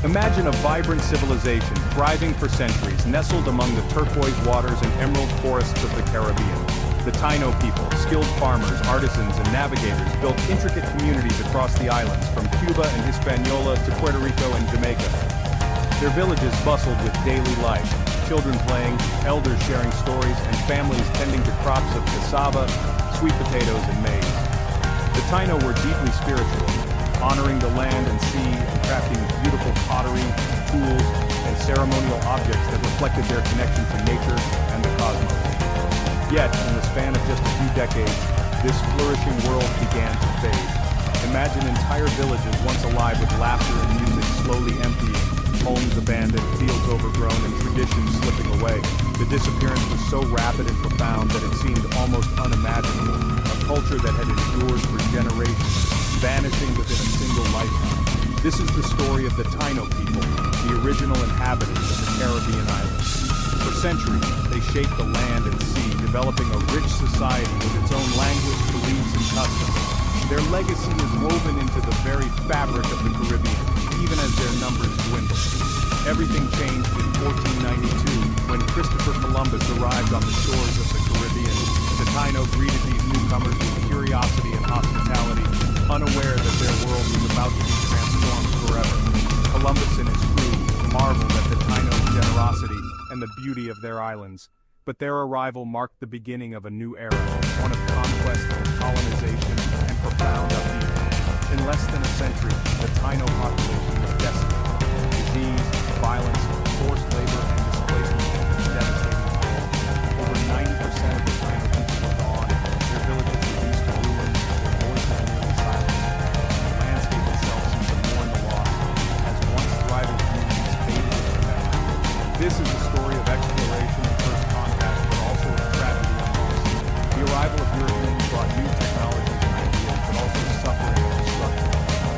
Imagine a vibrant civilization thriving for centuries, nestled among the turquoise waters and emerald forests of the Caribbean. The Taino people, skilled farmers, artisans, and navigators, built intricate communities across the islands, from Cuba and Hispaniola to Puerto Rico and Jamaica. Their villages bustled with daily life, children playing, elders sharing stories, and families tending to crops of cassava, sweet potatoes, and maize. The Taino were deeply spiritual, honoring the land and sea and crafting beautiful pottery, tools, and ceremonial objects that reflected their connection to nature and the cosmos. Yet, in the span of just a few decades, this flourishing world began to fade. Imagine entire villages once alive with laughter and music slowly emptying, homes abandoned, fields overgrown, and traditions slipping away. The disappearance was so rapid and profound that it seemed almost unimaginable. A culture that had endured for generations, vanishing within a single lifetime. This is the story of the Taino people, the original inhabitants of the Caribbean islands. For centuries, they shaped the land and sea, developing a rich society with its own language, beliefs, and customs. Their legacy is woven into the very fabric of the Caribbean, even as their numbers dwindle. Everything changed in 1492, when Christopher Columbus arrived on the shores of the Caribbean. The Taino greeted these newcomers with curiosity and hospitality, unaware that their world was about to be transformed forever. Columbus and his crew marveled at the Taino's generosity and the beauty of their islands, but their arrival marked the beginning of a new era, one of conquest, colonization, and profound upheaval. In less than a century, the Taino population was decimated. Disease, violence, forced labor, and displacement devastated the world. Over 90% of the Taino people were gone, their villages reduced to ruins, their voices nearly silenced. The landscape itself seemed to mourn the loss, as once thriving communities faded into memory. This is a story of exploration and first contact, but also of tragedy and loss. The arrival of Europeans brought new technologies and ideas, but also suffering and destruction.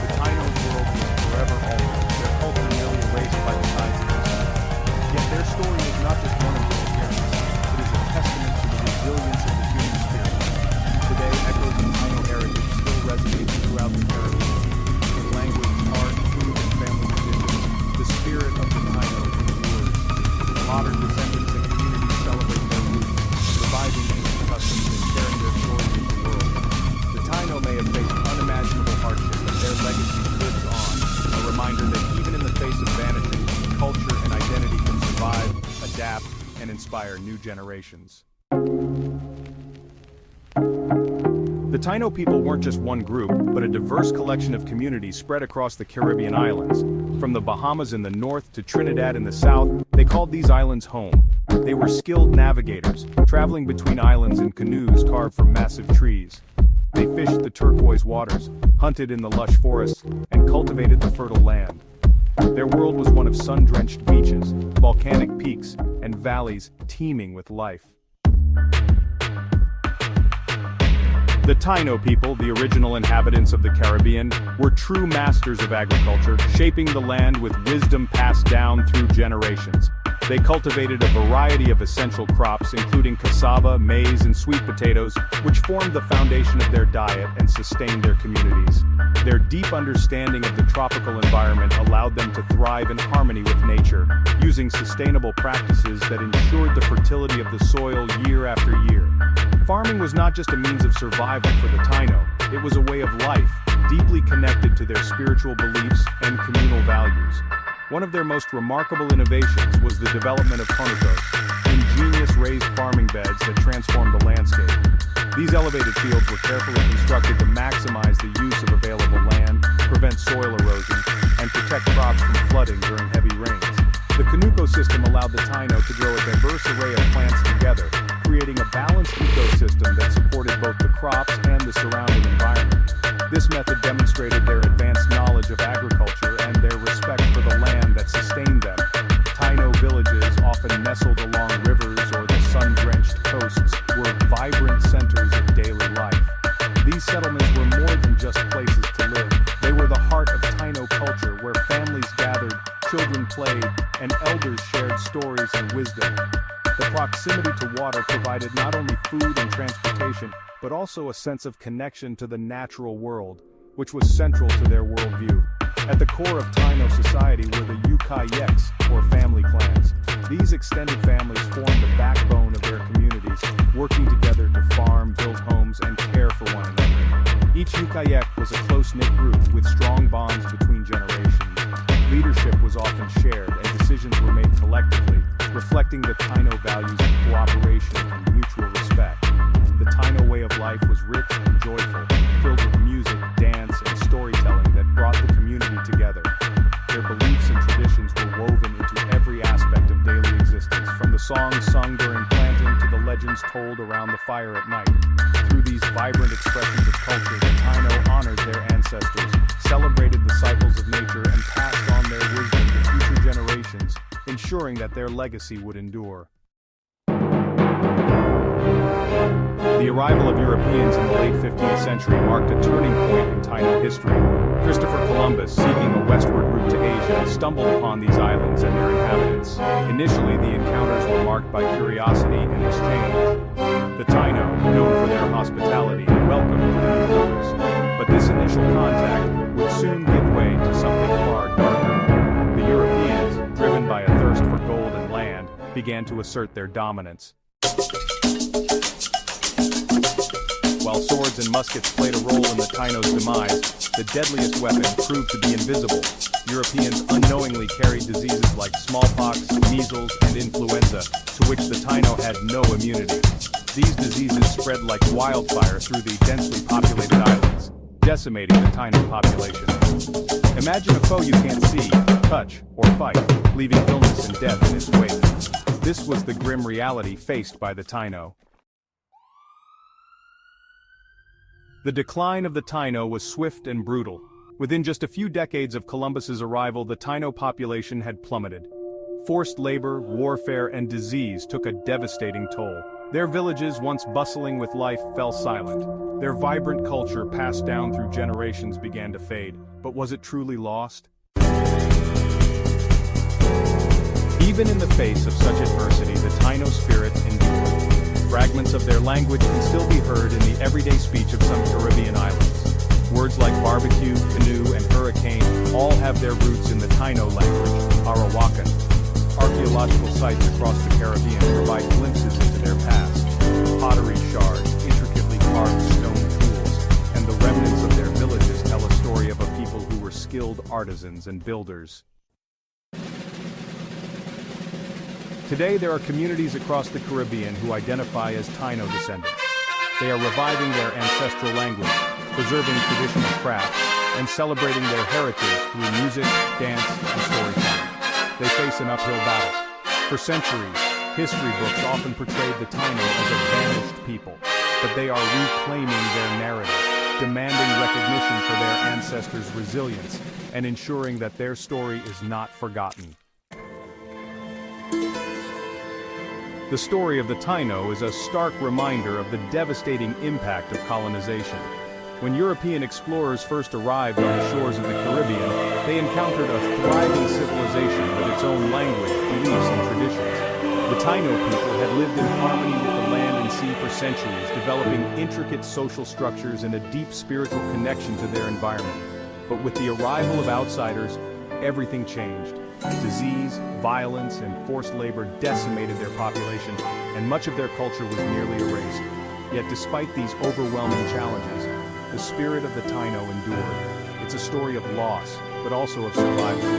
The Taino's world was forever altered, their culture nearly erased by the tides of history. Yet their story is not just one of disappearance, it is a testament to the resilience of the human spirit. Today, echoes of Taino heritage still resonate throughout the Caribbean. In language, art, food, and family traditions, the spirit of the Taino endures. Modern descendants and communities celebrate their roots, reviving ancient customs and sharing their stories with the world. The Taino may have faced unimaginable hardship, but their legacy lives on, a reminder that even in the face of vanishing, culture and identity can survive, adapt, and inspire new generations. The Taino people weren't just one group, but a diverse collection of communities spread across the Caribbean islands. From the Bahamas in the north to Trinidad in the south, they called these islands home. They were skilled navigators, traveling between islands in canoes carved from massive trees. They fished the turquoise waters, hunted in the lush forests, and cultivated the fertile land. Their world was one of sun-drenched beaches, volcanic peaks, and valleys teeming with life. The Taino people, the original inhabitants of the Caribbean, were true masters of agriculture, shaping the land with wisdom passed down through generations. They cultivated a variety of essential crops, including cassava, maize, and sweet potatoes, which formed the foundation of their diet and sustained their communities. Their deep understanding of the tropical environment allowed them to thrive in harmony with nature, using sustainable practices that ensured the fertility of the soil year after year. Farming was not just a means of survival for the Taino, it was a way of life, deeply connected to their spiritual beliefs and communal values. One of their most remarkable innovations was the development of conucos, ingenious raised farming beds that transformed the landscape. These elevated fields were carefully constructed to maximize the use of available land, prevent soil erosion, and protect crops from flooding during heavy rains. The conuco system allowed the Taino to grow a diverse array of plants together, creating a balanced ecosystem that supported both the crops and the surrounding environment. This method demonstrated their advanced knowledge of agriculture and their respect for the land that sustained them. Taino villages, often nestled along rivers or the sun-drenched coasts, were vibrant centers of daily life. These settlements were more than just places to live. They were the heart of Taino culture, where families gathered, children played, and elders shared stories and wisdom. The proximity to water provided not only food and transportation, but also a sense of connection to the natural world, which was central to their worldview. At the core of Taino society were the Ukayeks, or family clans. These extended families formed the backbone of their communities, working together to farm, build homes, and care for one another. Each Ukayek was a close-knit group with strong bonds between generations. Leadership was often shared, and decisions were made collectively, reflecting the Taino values of cooperation and mutual respect. The Taino way of life was rich and joyful, filled with music, dance, and storytelling that brought the community together. Their beliefs and traditions were woven into every aspect of daily existence, from the songs sung during planting to the legends told around the fire at night. Through these vibrant expressions of culture, the Taino honored their ancestors, celebrated the cycles of nature, and passed on their wisdom to future generations, ensuring that their legacy would endure. The arrival of Europeans in the late 15th century marked a turning point in Taino history. Christopher Columbus, seeking a westward route to Asia, stumbled upon these islands and their inhabitants. Initially, the encounters were marked by curiosity and exchange. The Taino, known for their hospitality, welcomed the newcomers. But this initial contact would soon give way to something far darker. The Europeans, driven by a thirst for gold and land, began to assert their dominance. While swords and muskets played a role in the Taino's demise, the deadliest weapon proved to be invisible. Europeans unknowingly carried diseases like smallpox, measles, and influenza, to which the Taino had no immunity. These diseases spread like wildfire through the densely populated islands, decimating the Taino population. Imagine a foe you can't see, touch, or fight, leaving illness and death in its wake. This was the grim reality faced by the Taino. The decline of the Taino was swift and brutal. Within just a few decades of Columbus's arrival, the Taino population had plummeted. Forced labor, warfare, and disease took a devastating toll. Their villages, once bustling with life, fell silent. Their vibrant culture, passed down through generations, began to fade. But was it truly lost? Even in the face of such adversity, the Taino spirit endured. Fragments of their language can still be heard in the everyday speech of some Caribbean islands. Words like barbecue, canoe, and hurricane all have their roots in the Taino language, Arawakan. Archaeological sites across the Caribbean provide glimpses into their past. Pottery shards, intricately carved stone tools, and the remnants of their villages tell a story of a people who were skilled artisans and builders. Today, there are communities across the Caribbean who identify as Taino descendants. They are reviving their ancestral language, preserving traditional crafts, and celebrating their heritage through music, dance, and storytelling. They face an uphill battle. For centuries, history books often portrayed the Taino as a vanished people, but they are reclaiming their narrative, demanding recognition for their ancestors' resilience, and ensuring that their story is not forgotten. The story of the Taino is a stark reminder of the devastating impact of colonization. When European explorers first arrived on the shores of the Caribbean, they encountered a thriving civilization with its own language, beliefs, and traditions. The Taino people had lived in harmony with the land and sea for centuries, developing intricate social structures and a deep spiritual connection to their environment. But with the arrival of outsiders, everything changed. Disease, violence, and forced labor decimated their population, and much of their culture was nearly erased. Yet despite these overwhelming challenges, the spirit of the Taino endured. It's a story of loss, but also of survival.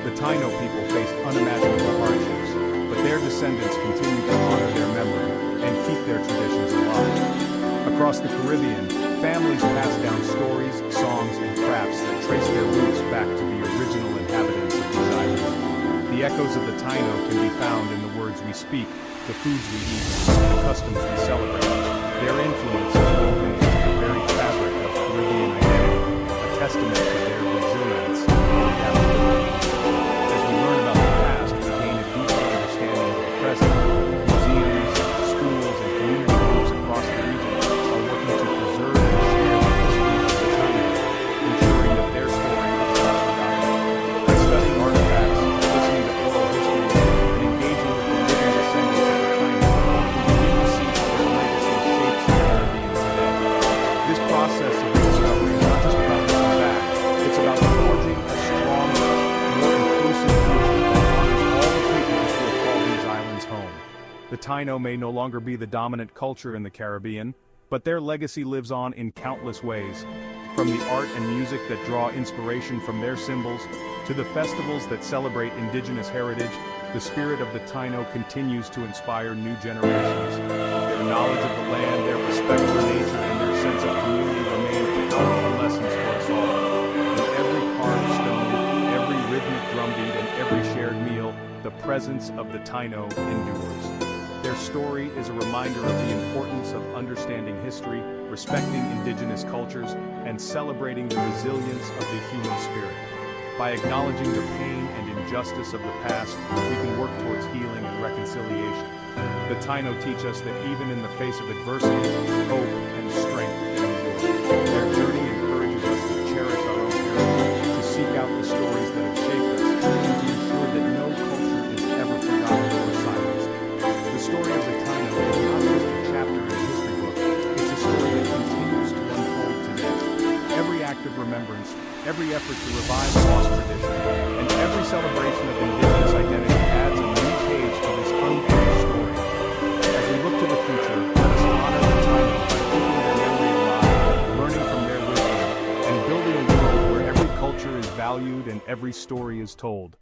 The Taino people faced unimaginable hardships, but their descendants continue to honor their memory and keep their traditions alive. Across the Caribbean, families pass down stories, songs, and crafts that trace their roots back to the original inhabitants of these islands. The echoes of the Taino can be found in the words we speak, the foods we eat, and the customs we celebrate. Their influence is woven into the very fabric of Caribbean identity, a testament to their resilience and adaptability. As we learn about the past, we gain a deeper understanding of the present. Museums, schools, and community groups across the region are working to preserve and share the history of the Taino, ensuring that their story is not forgotten. By studying artifacts, listening to oral history, and engaging with the living descendants of the Taino, we begin to see how their legacy shapes the Caribbean today. This process of discovery is not just about looking back, it's about Taino may no longer be the dominant culture in the Caribbean, but their legacy lives on in countless ways. From the art and music that draw inspiration from their symbols, to the festivals that celebrate indigenous heritage, the spirit of the Taino continues to inspire new generations. Their knowledge of the land, their respect for nature, and their sense of community remain powerful lessons for us all. In every carved stone, every rhythmic drumbeat, and every shared meal, the presence of the Taino endures. Their story is a reminder of the importance of understanding history, respecting indigenous cultures, and celebrating the resilience of the human spirit. By acknowledging the pain and injustice of the past, we can work towards healing and reconciliation. The Taino teach us that even in the face of adversity, hope and strength can endure. Their journey encourages us to cherish our own heritage, to seek out the stories that have shaped us, and to ensure that no culture is ever forgotten or silenced. The story of the Taino is not just a chapter in a history book, it's a story that continues to unfold today. Every act of remembrance, every effort to revive lost tradition, and every celebration of indigenous identity adds a new page to this unfinished story. As we look to the future, let us honor the Taino by keeping their memory alive, learning from their wisdom, and building a world where every culture is valued and every story is told.